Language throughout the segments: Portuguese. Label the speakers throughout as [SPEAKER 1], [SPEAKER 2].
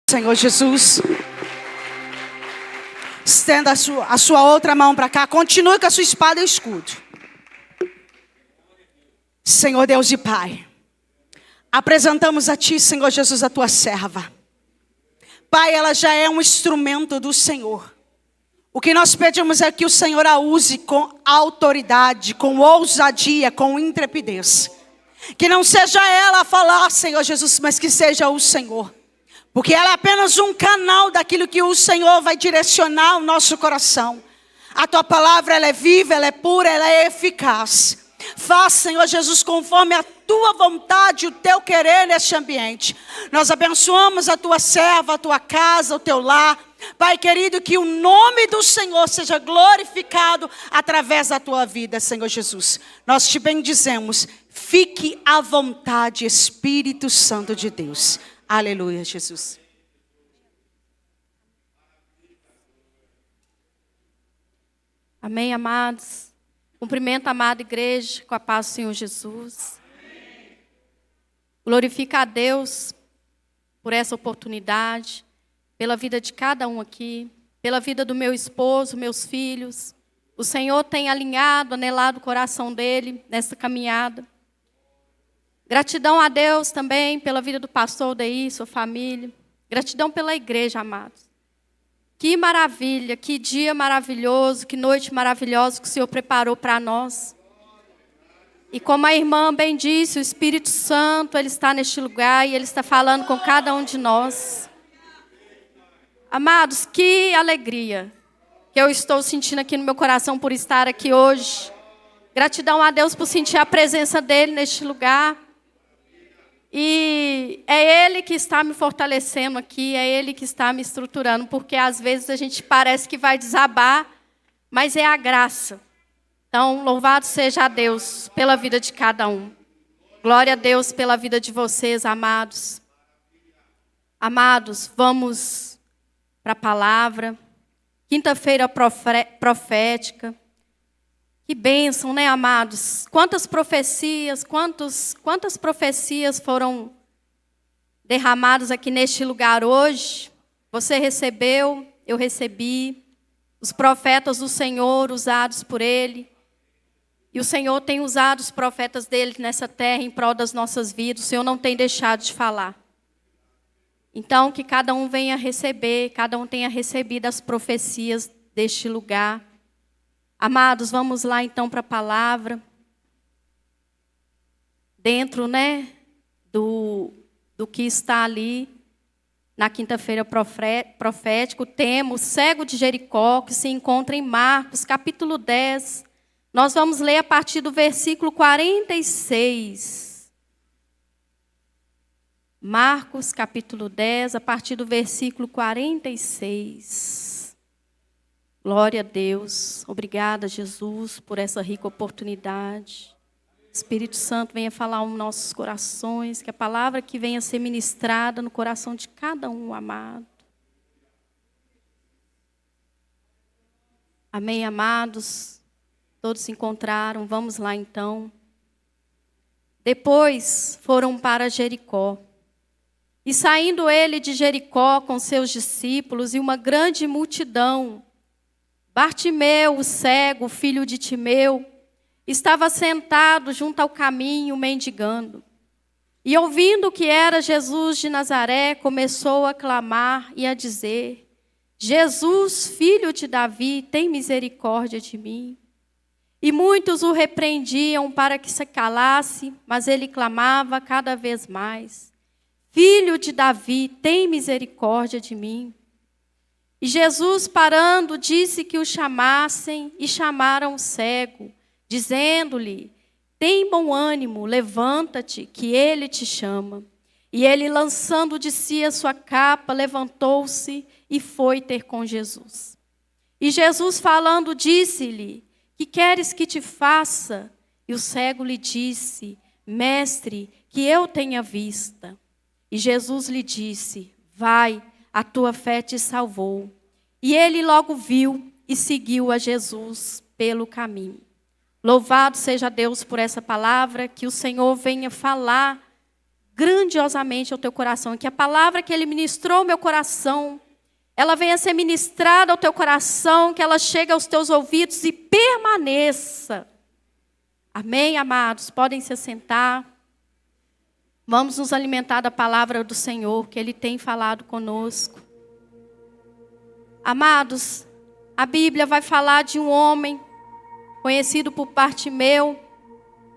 [SPEAKER 1] Senhor Jesus, estenda a sua outra mão para cá. Continue com a sua espada e escudo. Senhor Deus e Pai, apresentamos a Ti, Senhor Jesus, a Tua serva. Pai, ela já é um instrumento do Senhor. O que nós pedimos é que o Senhor a use com autoridade, com ousadia, com intrepidez. Que não seja ela a falar, Senhor Jesus, mas que seja o Senhor. Porque ela é apenas um canal daquilo que o Senhor vai direcionar o nosso coração. A Tua palavra, ela é viva, ela é pura, ela é eficaz. Faz, Senhor Jesus, conforme a Tua vontade, o Teu querer neste ambiente. Nós abençoamos a Tua serva, a Tua casa, o Teu lar. Pai querido, que o nome do Senhor seja glorificado através da Tua vida, Senhor Jesus. Nós Te bendizemos. Fique à vontade, Espírito Santo de Deus. Aleluia, Jesus.
[SPEAKER 2] Amém, amados. Cumprimento a amada igreja com a paz do Senhor Jesus. Amém. Glorifica a Deus por essa oportunidade, pela vida de cada um aqui, pela vida do meu esposo, meus filhos. O Senhor tem alinhado, anelado o coração dele nessa caminhada. Gratidão a Deus também pela vida do pastor Deir, sua família. Gratidão pela igreja, amados. Que maravilha, que dia maravilhoso, que noite maravilhosa que o Senhor preparou para nós. E como a irmã bem disse, o Espírito Santo, Ele está neste lugar e Ele está falando com cada um de nós. Amados, que alegria que eu estou sentindo aqui no meu coração por estar aqui hoje. Gratidão a Deus por sentir a presença dEle neste lugar. E é Ele que está me fortalecendo aqui, é Ele que está me estruturando, porque às vezes a gente parece que vai desabar, mas é a graça. Então, louvado seja a Deus pela vida de cada um. Glória a Deus pela vida de vocês, amados. Amados, vamos para a palavra. Quinta-feira profética. Que bênção, né, amados? Quantas profecias foram derramadas aqui neste lugar hoje? Você recebeu, eu recebi. Os profetas do Senhor usados por Ele. E o Senhor tem usado os profetas dele nessa terra em prol das nossas vidas. O Senhor não tem deixado de falar. Então, que cada um venha receber, cada um tenha recebido as profecias deste lugar. Amados, vamos lá então para a palavra. Dentro, né, do que está ali na quinta-feira profética, temos o cego de Jericó, que se encontra em Marcos, capítulo 10. Nós vamos ler a partir do versículo 46. Marcos, capítulo 10, a partir do versículo 46. Glória a Deus. Obrigada, Jesus, por essa rica oportunidade. Espírito Santo, venha falar aos nossos corações, que a palavra que venha ser ministrada no coração de cada um, amado. Amém, amados? Todos se encontraram, vamos lá então. Depois foram para Jericó. E saindo ele de Jericó com seus discípulos e uma grande multidão, Bartimeu, o cego, filho de Timeu, estava sentado junto ao caminho, mendigando. E ouvindo que era Jesus de Nazaré, começou a clamar e a dizer: Jesus, filho de Davi, tem misericórdia de mim. E muitos o repreendiam para que se calasse, mas ele clamava cada vez mais: Filho de Davi, tem misericórdia de mim. E Jesus, parando, disse que o chamassem, e chamaram o cego, dizendo-lhe: tem bom ânimo, levanta-te, que ele te chama. E ele, lançando de si a sua capa, levantou-se e foi ter com Jesus. E Jesus, falando, disse-lhe: que queres que te faça? E o cego lhe disse: Mestre, que eu tenha vista. E Jesus lhe disse: vai, a tua fé te salvou. E ele logo viu e seguiu a Jesus pelo caminho. Louvado seja Deus por essa palavra, que o Senhor venha falar grandiosamente ao teu coração. Que a palavra que Ele ministrou ao meu coração, ela venha ser ministrada ao teu coração, que ela chegue aos teus ouvidos e permaneça. Amém, amados? Podem se assentar. Vamos nos alimentar da palavra do Senhor, que Ele tem falado conosco. Amados, a Bíblia vai falar de um homem conhecido por Bartimeu.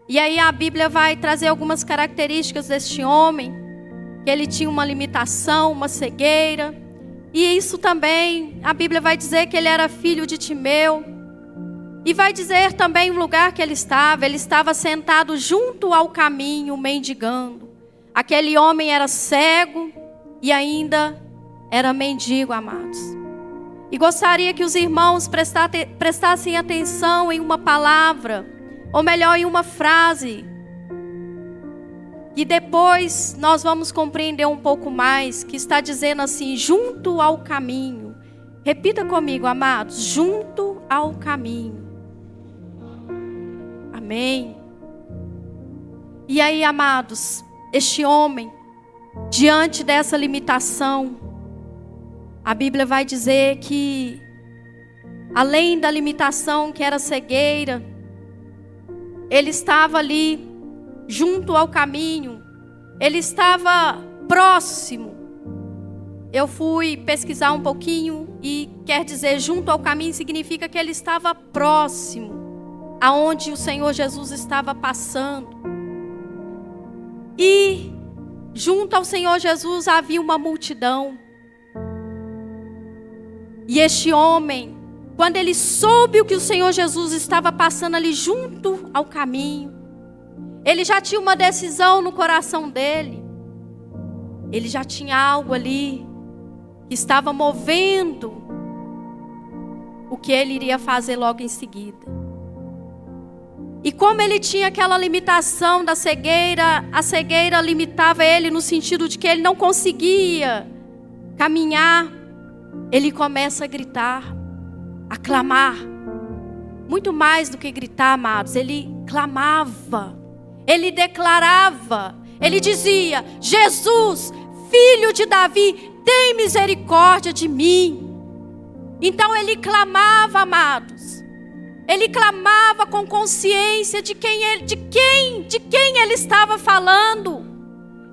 [SPEAKER 2] E aí a Bíblia vai trazer algumas características deste homem. Que ele tinha uma limitação, uma cegueira. E isso também, a Bíblia vai dizer que ele era filho de Timeu. E vai dizer também o lugar que ele estava. Ele estava sentado junto ao caminho, mendigando. Aquele homem era cego e ainda era mendigo, amados. E gostaria que os irmãos prestassem atenção em uma palavra, ou melhor, em uma frase. E depois nós vamos compreender um pouco mais, que está dizendo assim, junto ao caminho. Repita comigo, amados, junto ao caminho. Amém. E aí, amados, este homem, diante dessa limitação, a Bíblia vai dizer que, além da limitação que era cegueira, ele estava ali, junto ao caminho, ele estava próximo. Eu fui pesquisar um pouquinho e quer dizer junto ao caminho significa que ele estava próximo, aonde o Senhor Jesus estava passando. E junto ao Senhor Jesus havia uma multidão. E este homem, quando ele soube o que o Senhor Jesus estava passando ali junto ao caminho, ele já tinha uma decisão no coração dele. Ele já tinha algo ali que estava movendo o que ele iria fazer logo em seguida. E como ele tinha aquela limitação da cegueira, a cegueira limitava ele no sentido de que ele não conseguia caminhar. Ele começa a gritar, a clamar. Muito mais do que gritar, amados, ele clamava. Ele declarava, ele dizia: Jesus, filho de Davi, tem misericórdia de mim. Então ele clamava, amados. Ele clamava com consciência de quem ele estava falando.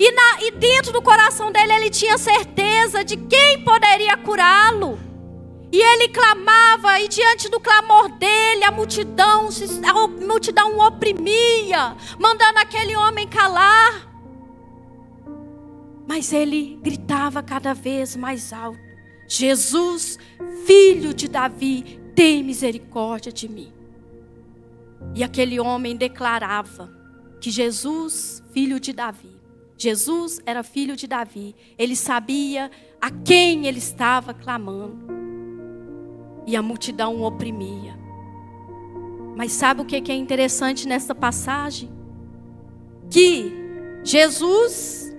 [SPEAKER 2] E dentro do coração dele ele tinha certeza de quem poderia curá-lo. E ele clamava, e diante do clamor dele, a multidão o oprimia, mandando aquele homem calar. Mas ele gritava cada vez mais alto: Jesus, filho de Davi, tem misericórdia de mim. E aquele homem declarava que Jesus, filho de Davi, Jesus era filho de Davi. Ele sabia a quem ele estava clamando. E a multidão o oprimia. Mas sabe o que é interessante nessa passagem? Que Jesus,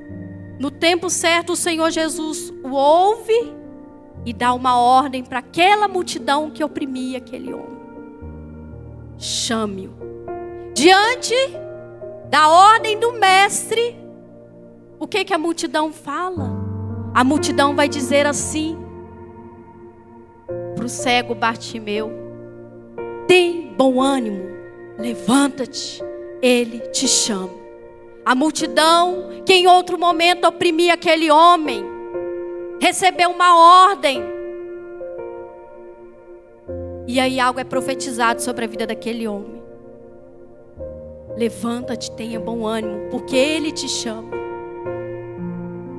[SPEAKER 2] no tempo certo, o Senhor Jesus o ouve e dá uma ordem para aquela multidão que oprimia aquele homem. Chame-o. Diante da ordem do mestre, o que a multidão fala? A multidão vai dizer assim para o cego Bartimeu: tem bom ânimo, levanta-te, ele te chama. A multidão, que em outro momento oprimia aquele homem, recebeu uma ordem. E aí algo é profetizado sobre a vida daquele homem: levanta-te, tenha bom ânimo, porque ele te chama.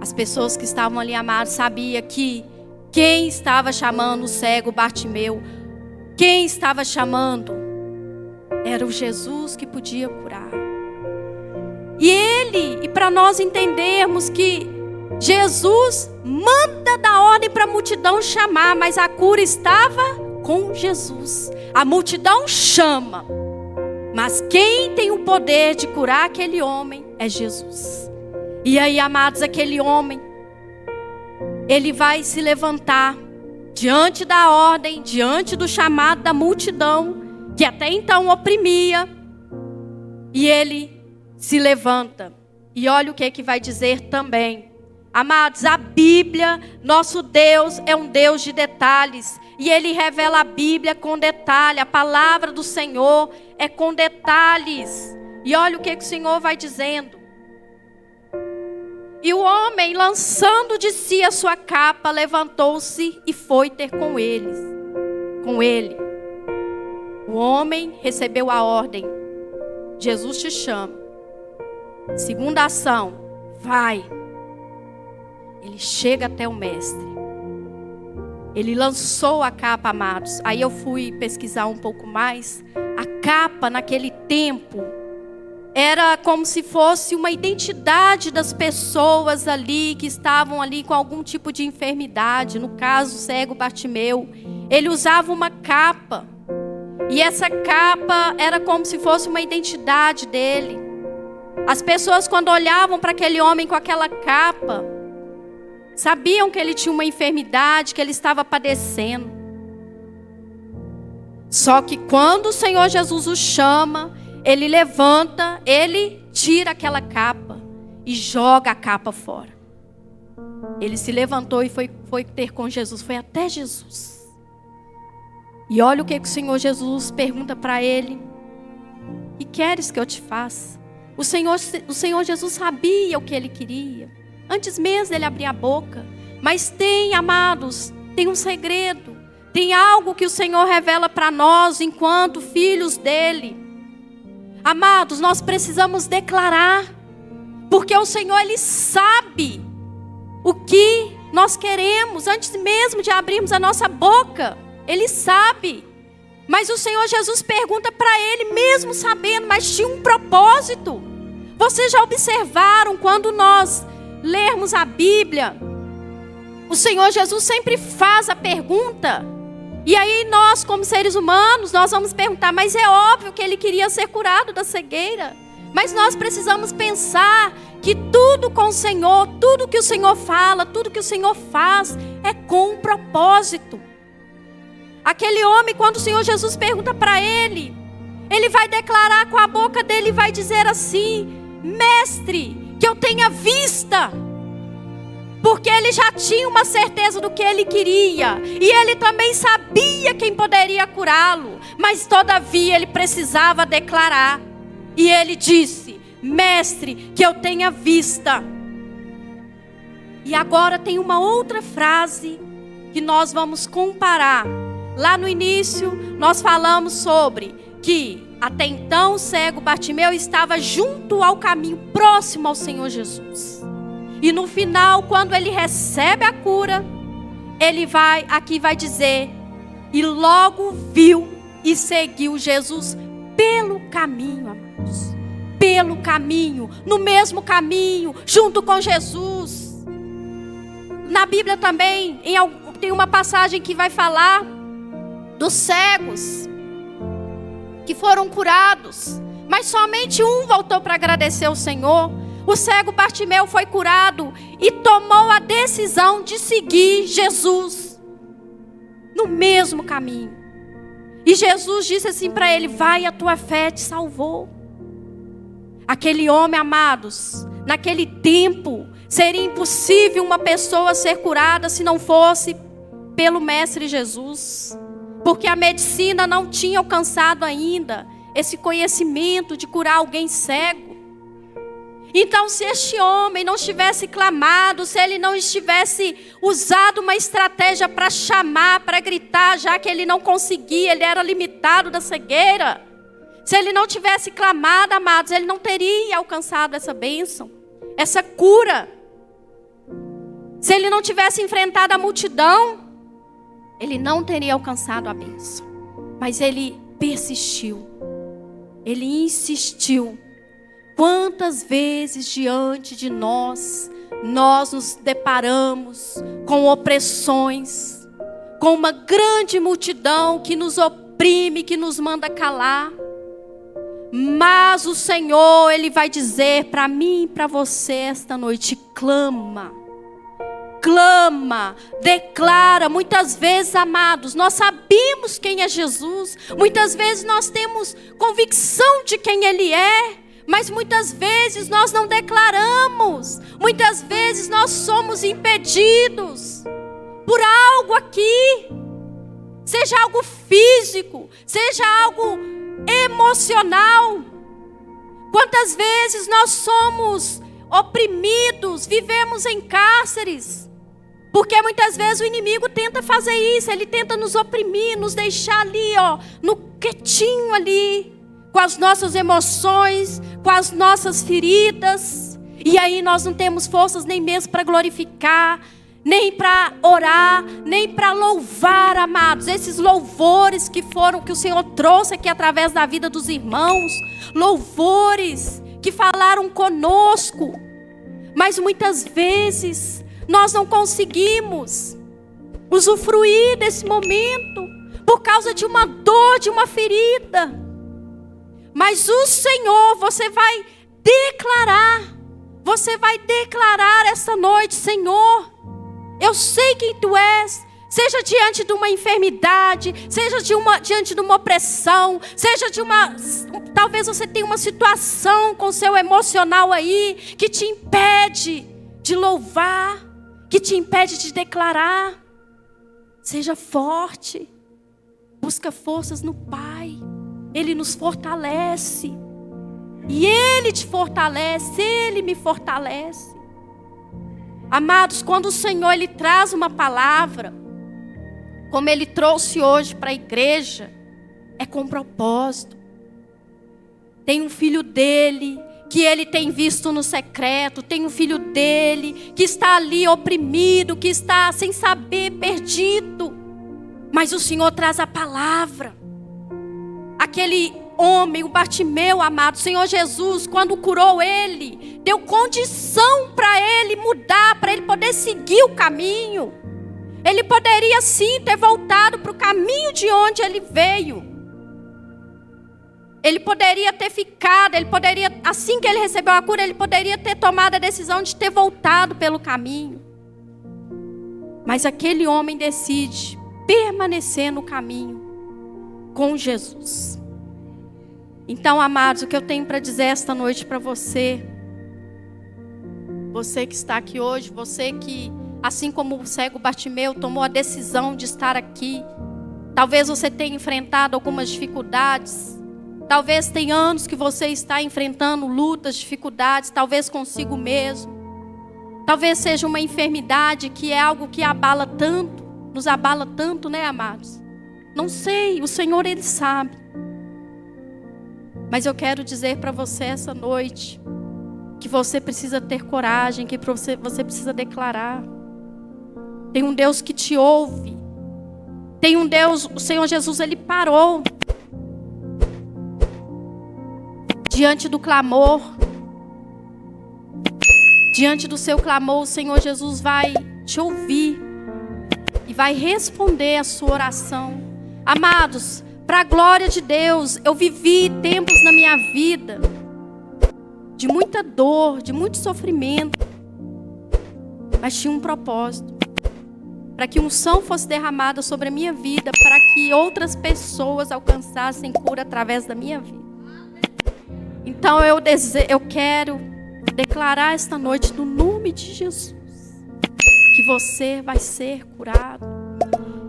[SPEAKER 2] As pessoas que estavam ali, amados, sabiam que quem estava chamando o cego Bartimeu, quem estava chamando, era o Jesus que podia curar. E para nós entendermos que Jesus manda dar ordem para a multidão chamar, mas a cura estava com Jesus. A multidão chama, mas quem tem o poder de curar aquele homem é Jesus. E aí, amados, aquele homem, ele vai se levantar diante da ordem, diante do chamado da multidão, que até então oprimia. E ele se levanta. E olha o que vai dizer também. Amados, a Bíblia, nosso Deus é um Deus de detalhes. E Ele revela a Bíblia com detalhe. A palavra do Senhor é com detalhes. E olha o que o Senhor vai dizendo. E o homem, lançando de si a sua capa, levantou-se e foi ter com ele. O homem recebeu a ordem. Jesus te chama. Segunda ação, vai. Ele chega até o mestre. Ele lançou a capa, amados. Aí eu fui pesquisar um pouco mais. A capa naquele tempo era como se fosse uma identidade das pessoas ali que estavam ali com algum tipo de enfermidade. No caso, o cego Bartimeu. Ele usava uma capa. E essa capa era como se fosse uma identidade dele. As pessoas, quando olhavam para aquele homem com aquela capa, sabiam que ele tinha uma enfermidade, que ele estava padecendo. Só que quando o Senhor Jesus o chama, ele levanta, ele tira aquela capa e joga a capa fora. Ele se levantou e foi ter com Jesus, foi até Jesus. E olha o que o Senhor Jesus pergunta para ele. E queres que eu te faça? O Senhor Jesus sabia o que ele queria. Antes mesmo dele abrir a boca. Mas tem, amados, tem um segredo. Tem algo que o Senhor revela para nós enquanto filhos dele. Amados, nós precisamos declarar. Porque o Senhor, Ele sabe o que nós queremos. Antes mesmo de abrirmos a nossa boca. Ele sabe. Mas o Senhor Jesus pergunta para ele, mesmo sabendo, mas tinha um propósito. Vocês já observaram quando nós lermos a Bíblia, o Senhor Jesus sempre faz a pergunta. E aí nós, como seres humanos, nós vamos perguntar, mas é óbvio que ele queria ser curado da cegueira. Mas nós precisamos pensar que tudo com o Senhor, tudo que o Senhor fala, tudo que o Senhor faz, é com um propósito. Aquele homem, quando o Senhor Jesus pergunta para ele, ele vai declarar com a boca dele, vai dizer assim: mestre, que eu tenha vista. Porque ele já tinha uma certeza do que ele queria. E ele também sabia quem poderia curá-lo. Mas todavia ele precisava declarar. E ele disse: mestre, que eu tenha vista. E agora tem uma outra frase que nós vamos comparar. Lá no início, nós falamos sobre que até então o cego Bartimeu estava junto ao caminho, próximo ao Senhor Jesus. E no final, quando ele recebe a cura, ele vai dizer, e logo viu e seguiu Jesus pelo caminho, amados. Pelo caminho, no mesmo caminho, junto com Jesus. Na Bíblia também, tem uma passagem que vai falar dos cegos que foram curados, mas somente um voltou para agradecer ao Senhor. O cego Bartimeu foi curado e tomou a decisão de seguir Jesus no mesmo caminho. E Jesus disse assim para ele: vai, a tua fé te salvou. Aquele homem, amados, naquele tempo seria impossível uma pessoa ser curada se não fosse pelo Mestre Jesus. Porque a medicina não tinha alcançado ainda esse conhecimento de curar alguém cego. Então, se este homem não tivesse clamado, se ele não estivesse usado uma estratégia para chamar, para gritar, já que ele não conseguia, ele era limitado da cegueira. Se ele não tivesse clamado, amados, ele não teria alcançado essa bênção, essa cura. Se ele não tivesse enfrentado a multidão, ele não teria alcançado a bênção. Mas ele persistiu. Ele insistiu. Quantas vezes diante de nós nos deparamos com opressões, com uma grande multidão que nos oprime, que nos manda calar. Mas o Senhor, Ele vai dizer para mim e para você esta noite: clama. Clama, declara. Muitas vezes, amados, nós sabemos quem é Jesus. Muitas vezes nós temos convicção de quem Ele é. Mas muitas vezes nós não declaramos. Muitas vezes nós somos impedidos por algo aqui. Seja algo físico, seja algo emocional. Quantas vezes nós somos oprimidos, vivemos em cárceres. Porque muitas vezes o inimigo tenta fazer isso. Ele tenta nos oprimir, nos deixar ali, no quietinho ali, com as nossas emoções, com as nossas feridas. E aí nós não temos forças nem mesmo para glorificar, nem para orar, nem para louvar, amados. Esses louvores que o Senhor trouxe aqui através da vida dos irmãos, louvores que falaram conosco. Mas muitas vezes nós não conseguimos usufruir desse momento por causa de uma dor, de uma ferida. Mas o Senhor, você vai declarar essa noite: Senhor, eu sei quem Tu és. Seja diante de uma enfermidade, seja diante de uma opressão, seja talvez você tenha uma situação com seu emocional aí, que te impede de louvar, que te impede de declarar. Seja forte, busca forças no Pai, Ele nos fortalece, e Ele te fortalece, Ele me fortalece. Amados, quando o Senhor Ele traz uma palavra, como Ele trouxe hoje para a igreja, é com propósito. Tem um filho dele que Ele tem visto no secreto, tem um filho dele que está ali oprimido, que está sem saber, perdido. Mas o Senhor traz a palavra. Aquele homem, o Bartimeu, amado, o Senhor Jesus, quando curou ele, deu condição para ele mudar, para ele poder seguir o caminho. Ele poderia sim ter voltado para o caminho de onde ele veio. Ele poderia ter ficado, assim que ele recebeu a cura, ele poderia ter tomado a decisão de ter voltado pelo caminho. Mas aquele homem decide permanecer no caminho com Jesus. Então, amados, o que eu tenho para dizer esta noite para você, você que está aqui hoje, você que, assim como o cego Bartimeu, tomou a decisão de estar aqui. Talvez você tenha enfrentado algumas dificuldades. Talvez tenha anos que você está enfrentando lutas, dificuldades, talvez consigo mesmo. Talvez seja uma enfermidade que é algo que abala tanto, nos abala tanto, né, amados? Não sei, o Senhor Ele sabe. Mas eu quero dizer para você essa noite que você precisa ter coragem, que você precisa declarar. Tem um Deus que te ouve. Tem um Deus, o Senhor Jesus, Ele parou diante do clamor. Diante do seu clamor, o Senhor Jesus vai te ouvir e vai responder a sua oração. Amados, para a glória de Deus, eu vivi tempos na minha vida de muita dor, de muito sofrimento, mas tinha um propósito. Para que unção fosse derramada sobre a minha vida, para que outras pessoas alcançassem cura através da minha vida. Então eu quero declarar esta noite, no nome de Jesus, que você vai ser curado,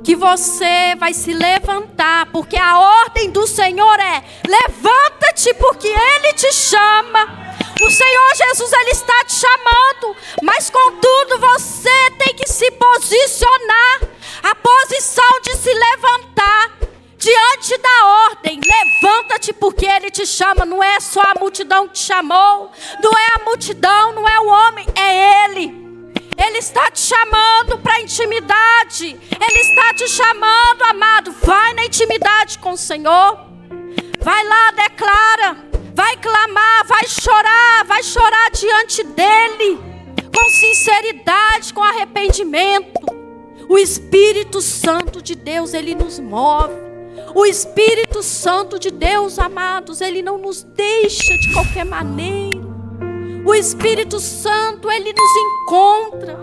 [SPEAKER 2] que você vai se levantar, porque a ordem do Senhor é: levanta-te, porque Ele te chama. O Senhor Jesus, Ele está te chamando, mas contudo você tem que se posicionar. A posição de se levantar diante da ordem. Levanta-te porque Ele te chama. Não é só a multidão que te chamou, não é a multidão, não é o homem, é Ele. Ele está te chamando para a intimidade. Ele está te chamando, amado. Vai na intimidade com o Senhor. Vai lá, declara. Vai clamar, vai chorar diante dEle, com sinceridade, com arrependimento. O Espírito Santo de Deus, Ele nos move. O Espírito Santo de Deus, amados, Ele não nos deixa de qualquer maneira. O Espírito Santo, Ele nos encontra.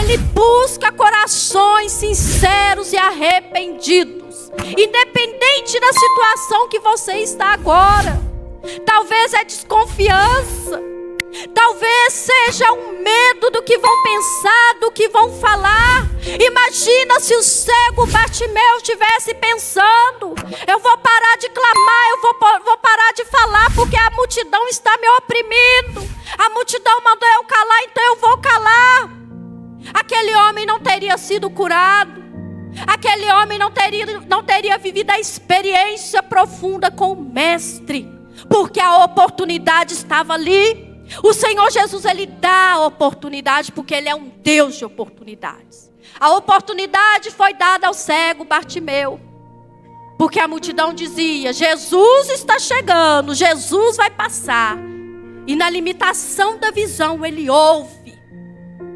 [SPEAKER 2] Ele busca corações sinceros e arrependidos, independente da situação que você está agora. Talvez é desconfiança. Talvez seja um medo do que vão pensar, do que vão falar. Imagina se o cego Bartimeu estivesse pensando: eu vou parar de clamar, eu vou parar de falar, porque a multidão está me oprimindo. A multidão mandou eu calar, então eu vou calar. Aquele homem não teria sido curado. Aquele homem não teria vivido a experiência profunda com o Mestre, porque a oportunidade estava ali. O Senhor Jesus, Ele dá a oportunidade, porque Ele é um Deus de oportunidades. A oportunidade foi dada ao cego Bartimeu, porque a multidão dizia: Jesus está chegando, Jesus vai passar. E na limitação da visão ele ouve: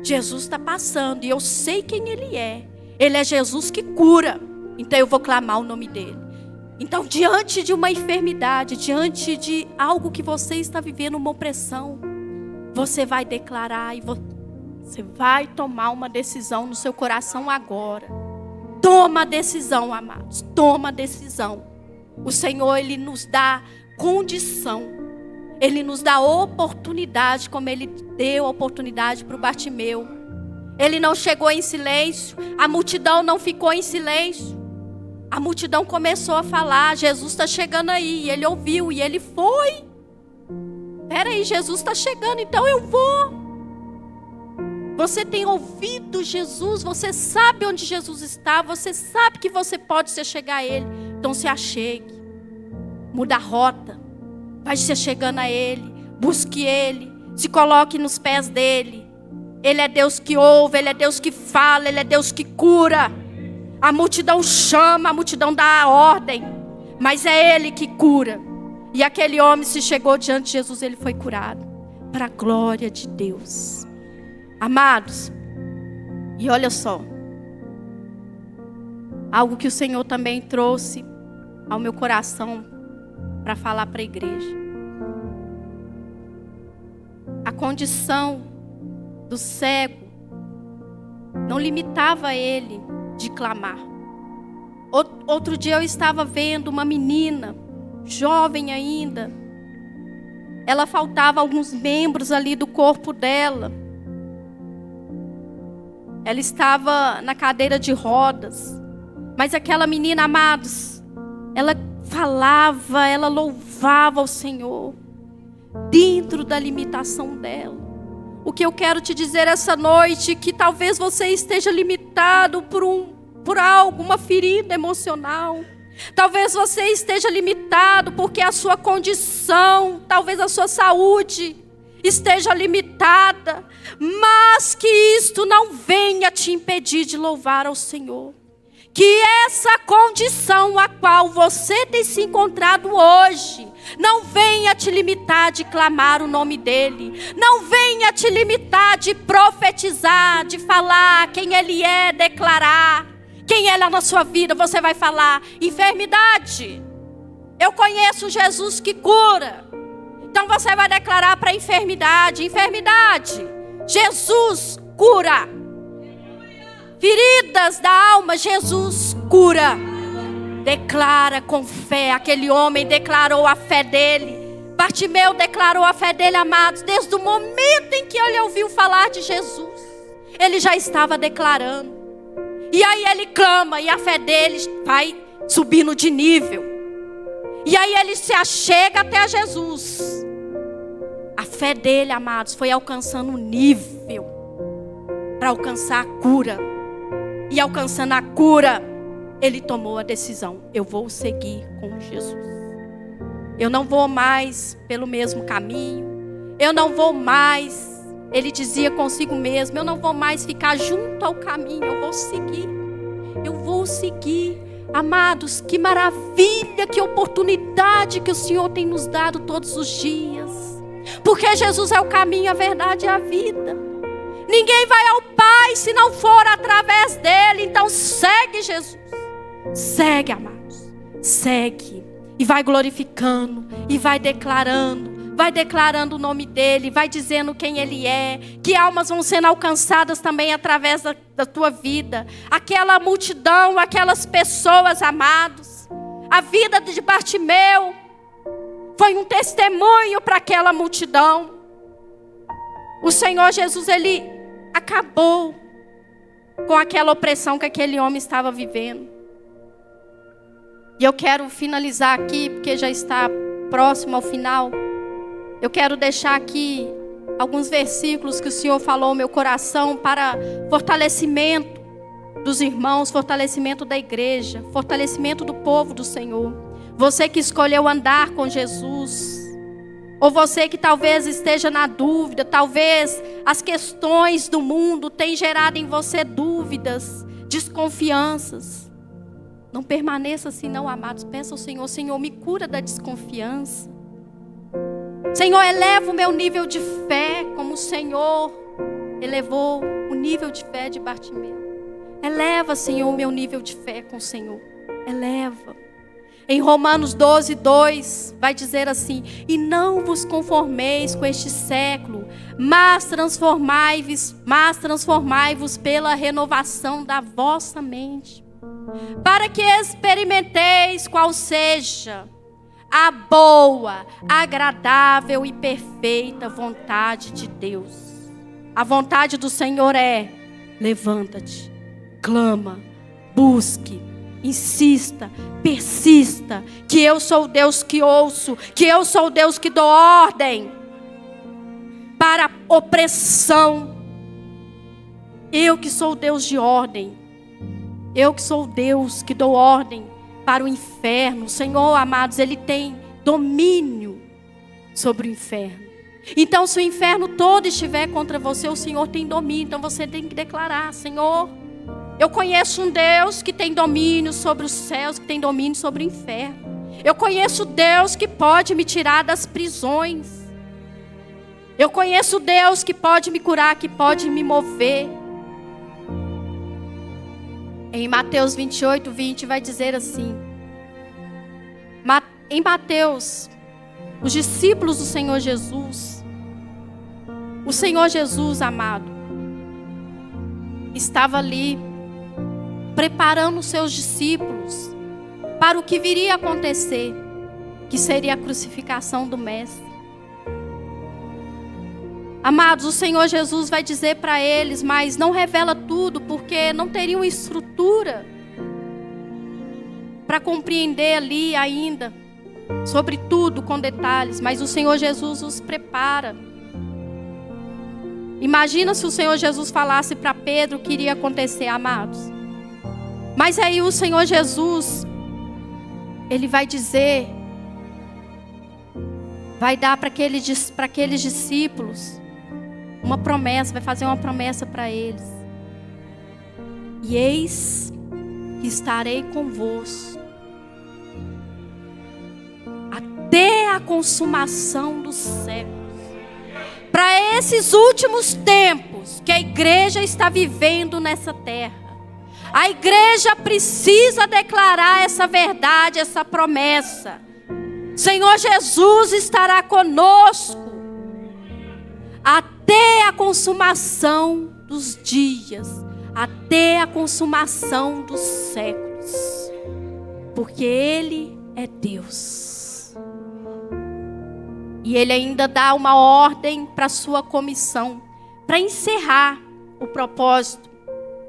[SPEAKER 2] Jesus está passando e eu sei quem Ele é. Ele é Jesus que cura, então eu vou clamar o nome dEle. Então, diante de uma enfermidade, diante de algo que você está vivendo, uma opressão, você vai declarar e você vai tomar uma decisão no seu coração agora. Toma a decisão, amados, toma a decisão. O Senhor, Ele nos dá condição, Ele nos dá oportunidade, como Ele deu a oportunidade para o Bartimeu. Ele não chegou em silêncio, a multidão não ficou em silêncio. A multidão começou a falar: Jesus está chegando aí. E ele ouviu e ele foi. Peraí, Jesus está chegando, então eu vou. Você tem ouvido Jesus, você sabe onde Jesus está, você sabe que você pode se chegar a Ele. Então se achegue, muda a rota, vai se chegando a Ele, busque Ele, se coloque nos pés dEle. Ele é Deus que ouve, Ele é Deus que fala, Ele é Deus que cura. A multidão chama, a multidão dá a ordem, mas é Ele que cura. E aquele homem se chegou diante de Jesus, ele foi curado, para a glória de Deus. Amados, e olha só, algo que o Senhor também trouxe ao meu coração para falar para a igreja. A condição do cego não limitava ele de clamar. Outro dia eu estava vendo uma menina, jovem ainda. Ela faltava alguns membros ali do corpo dela. Ela estava na cadeira de rodas. Mas aquela menina, amados, ela falava, ela louvava ao Senhor, dentro da limitação dela. O que eu quero te dizer essa noite, que talvez você esteja limitado por algo, uma ferida emocional. Talvez você esteja limitado porque a sua condição, talvez a sua saúde esteja limitada. Mas que isto não venha te impedir de louvar ao Senhor. Que essa condição a qual você tem se encontrado hoje não venha te limitar de clamar o nome dEle. Não venha te limitar de profetizar, de falar quem Ele é, declarar quem Ele é na sua vida. Você vai falar: enfermidade, eu conheço Jesus que cura. Então você vai declarar para a enfermidade: enfermidade, Jesus cura. Feridas da alma, Jesus cura. Declara com fé. Aquele homem declarou a fé dele. Bartimeu declarou a fé dele, amados. Desde o momento em que ele ouviu falar de Jesus, ele já estava declarando. E aí ele clama e a fé dele vai subindo de nível. E aí ele se achega até Jesus. A fé dele, amados, foi alcançando um nível para alcançar a cura. E alcançando a cura, ele tomou a decisão: eu vou seguir com Jesus. Eu não vou mais pelo mesmo caminho. Eu não vou mais, ele dizia consigo mesmo, eu não vou mais ficar junto ao caminho. Eu vou seguir. Eu vou seguir. Amados, que maravilha, que oportunidade que o Senhor tem nos dado todos os dias. Porque Jesus é o caminho, a verdade e a vida. Ninguém vai ao Pai se não for através dele. Então segue Jesus. Segue, amados. Segue. E vai glorificando. E vai declarando. Vai declarando o nome dele. Vai dizendo quem ele é. Que almas vão sendo alcançadas também através da tua vida. Aquela multidão, aquelas pessoas, amados. A vida de Bartimeu foi um testemunho para aquela multidão. O Senhor Jesus, Ele acabou com aquela opressão que aquele homem estava vivendo. E eu quero finalizar aqui, porque já está próximo ao final. Eu quero deixar aqui alguns versículos que o Senhor falou ao meu coração para fortalecimento dos irmãos, fortalecimento da igreja, fortalecimento do povo do Senhor. Você que escolheu andar com Jesus, ou você que talvez esteja na dúvida, talvez as questões do mundo tenham gerado em você dúvidas, desconfianças. Não permaneça assim não, amados. Peça ao Senhor: Senhor, me cura da desconfiança. Senhor, eleva o meu nível de fé, como o Senhor elevou o nível de fé de Bartimeu. Eleva, Senhor, o meu nível de fé com o Senhor. Eleva. Em Romanos 12:2 vai dizer assim: e não vos conformeis com este século, mas transformai-vos pela renovação da vossa mente, para que experimenteis qual seja a boa, agradável e perfeita vontade de Deus. A vontade do Senhor é: levanta-te, clama, busque, insista, persista, que eu sou o Deus que ouço, que eu sou o Deus que dou ordem para a opressão. Eu que sou o Deus de ordem, eu que sou o Deus que dou ordem para o inferno. O Senhor, amados, Ele tem domínio sobre o inferno. Então, se o inferno todo estiver contra você, o Senhor tem domínio. Então você tem que declarar: Senhor, eu conheço um Deus que tem domínio sobre os céus, que tem domínio sobre o inferno. Eu conheço Deus que pode me tirar das prisões. Eu conheço Deus que pode me curar, que pode me mover. Em Mateus 28:20 vai dizer assim. Em Mateus, os discípulos do Senhor Jesus, o Senhor Jesus, amado, estava ali preparando os seus discípulos para o que viria a acontecer, que seria a crucificação do Mestre. Amados, o Senhor Jesus vai dizer para eles, mas não revela tudo, porque não teriam estrutura para compreender ali ainda, sobre tudo com detalhes, mas o Senhor Jesus os prepara. Imagina se o Senhor Jesus falasse para Pedro o que iria acontecer, amados. Mas aí o Senhor Jesus, Ele vai dizer, vai dar para aqueles discípulos uma promessa, vai fazer uma promessa para eles. E eis que estarei convosco até a consumação dos séculos. Para esses últimos tempos que a igreja está vivendo nessa terra, a igreja precisa declarar essa verdade, essa promessa. Senhor Jesus estará conosco até a consumação dos dias, até a consumação dos séculos, porque Ele é Deus. E Ele ainda dá uma ordem para a sua comissão, para encerrar o propósito,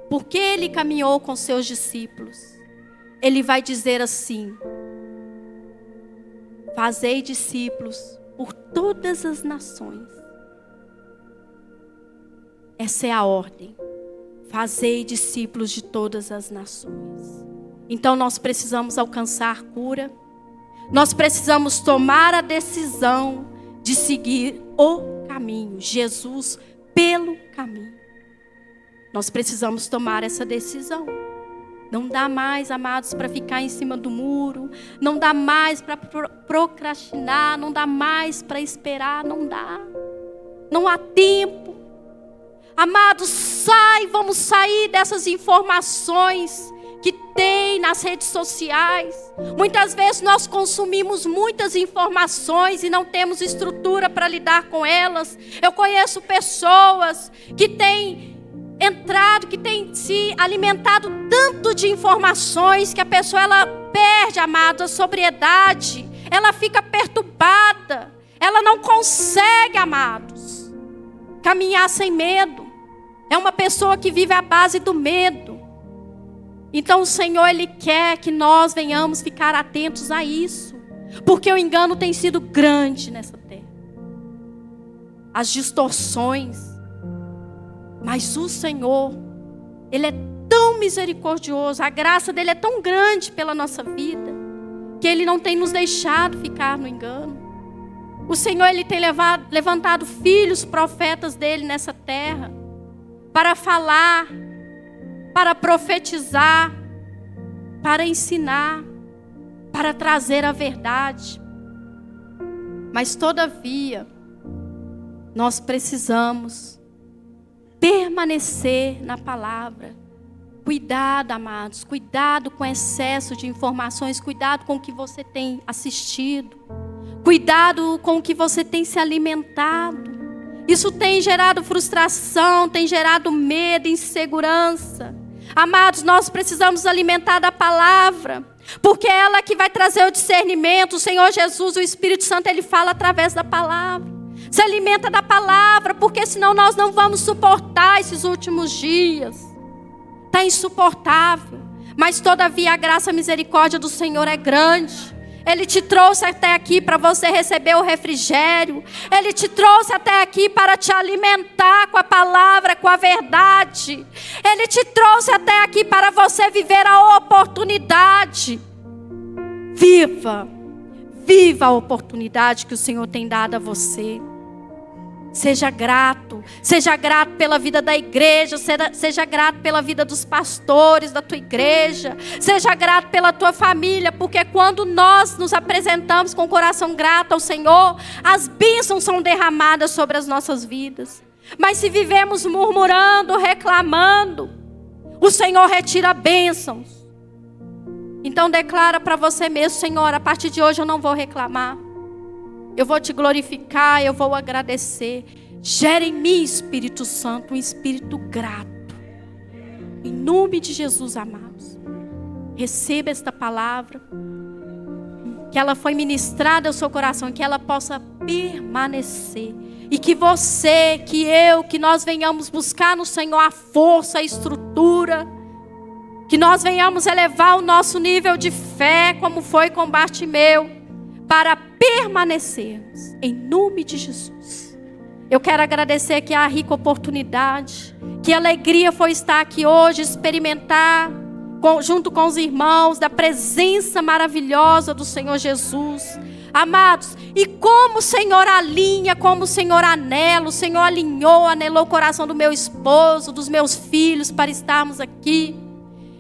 [SPEAKER 2] porque Ele caminhou com seus discípulos. Ele vai dizer assim: fazei discípulos por todas as nações. Essa é a ordem. Fazei discípulos de todas as nações. Então nós precisamos alcançar cura. Nós precisamos tomar a decisão de seguir o caminho. Jesus pelo caminho. Nós precisamos tomar essa decisão. Não dá mais, amados, para ficar em cima do muro. Não dá mais para procrastinar. Não dá mais para esperar. Não dá. Não há tempo. Amados, vamos sair dessas informações que tem nas redes sociais. Muitas vezes nós consumimos muitas informações e não temos estrutura para lidar com elas. Eu conheço pessoas que têm entrado, que têm se alimentado tanto de informações que a pessoa ela perde, amados, a sobriedade. Ela fica perturbada. perturbada. Ela não consegue, amados, caminhar sem medo. É uma pessoa que vive à base do medo. Então o Senhor, Ele quer que nós venhamos ficar atentos a isso. Porque o engano tem sido grande nessa terra. As distorções. Mas o Senhor, Ele é tão misericordioso. A graça dEle é tão grande pela nossa vida, que Ele não tem nos deixado ficar no engano. O Senhor, Ele tem levantado filhos, profetas dEle nessa terra, para falar, para profetizar, para ensinar, para trazer a verdade. Mas todavia, nós precisamos permanecer na palavra. Cuidado, amados, cuidado com excesso de informações, cuidado com o que você tem assistido, cuidado com o que você tem se alimentado. Isso tem gerado frustração, tem gerado medo, insegurança. Amados, nós precisamos alimentar da palavra, porque é ela que vai trazer o discernimento. O Senhor Jesus, o Espírito Santo, Ele fala através da palavra. Se alimenta da palavra, porque senão nós não vamos suportar esses últimos dias. Está insuportável, mas todavia a graça e a misericórdia do Senhor é grande. Ele te trouxe até aqui para você receber o refrigério. Ele te trouxe até aqui para te alimentar com a palavra, com a verdade. Ele te trouxe até aqui para você viver a oportunidade. Viva a oportunidade que o Senhor tem dado a você. Seja grato pela vida da igreja, seja grato pela vida dos pastores da tua igreja, seja grato pela tua família, porque quando nós nos apresentamos com o coração grato ao Senhor, as bênçãos são derramadas sobre as nossas vidas. Mas se vivemos murmurando, reclamando, o Senhor retira bênçãos. Então declara para você mesmo: Senhor, a partir de hoje eu não vou reclamar. Eu vou te glorificar, eu vou agradecer. Gera em mim, Espírito Santo, um espírito grato. Em nome de Jesus, amados. Receba esta palavra. Que ela foi ministrada ao seu coração, que ela possa permanecer. E que você, que eu, que nós venhamos buscar no Senhor a força, a estrutura. Que nós venhamos elevar o nosso nível de fé, como foi com Bartimeu, para permanecermos, em nome de Jesus. Eu quero agradecer aqui a rica oportunidade, que alegria foi estar aqui hoje, experimentar, junto com os irmãos, da presença maravilhosa do Senhor Jesus. Amados, e como o Senhor alinha, como o Senhor anela, o Senhor anelou o coração do meu esposo, dos meus filhos, para estarmos aqui.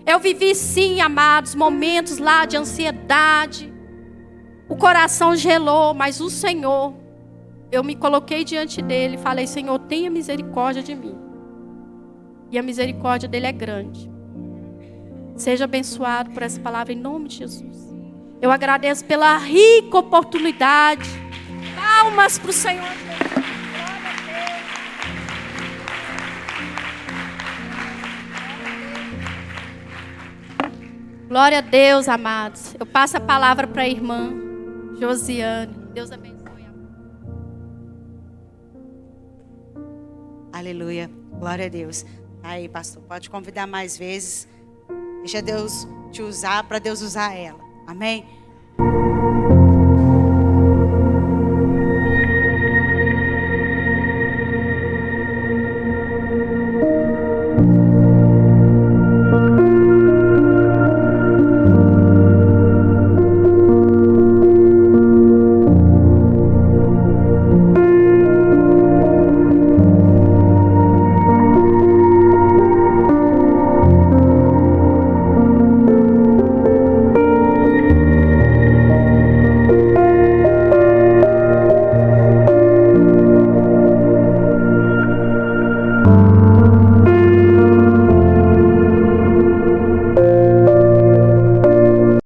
[SPEAKER 2] Eu vivi sim, amados, momentos lá de ansiedade. O coração gelou, mas o Senhor, eu me coloquei diante dele e falei: Senhor, tenha misericórdia de mim. E a misericórdia dele é grande. Seja abençoado por essa palavra em nome de Jesus. Eu agradeço pela rica oportunidade. Palmas para o Senhor. Glória a Deus, amados. Eu passo a palavra para a irmã Josiane. Deus abençoe.
[SPEAKER 1] Aleluia. Glória a Deus. Aí, pastor, pode convidar mais vezes. Deixa Deus te usar para Deus usar ela. Amém?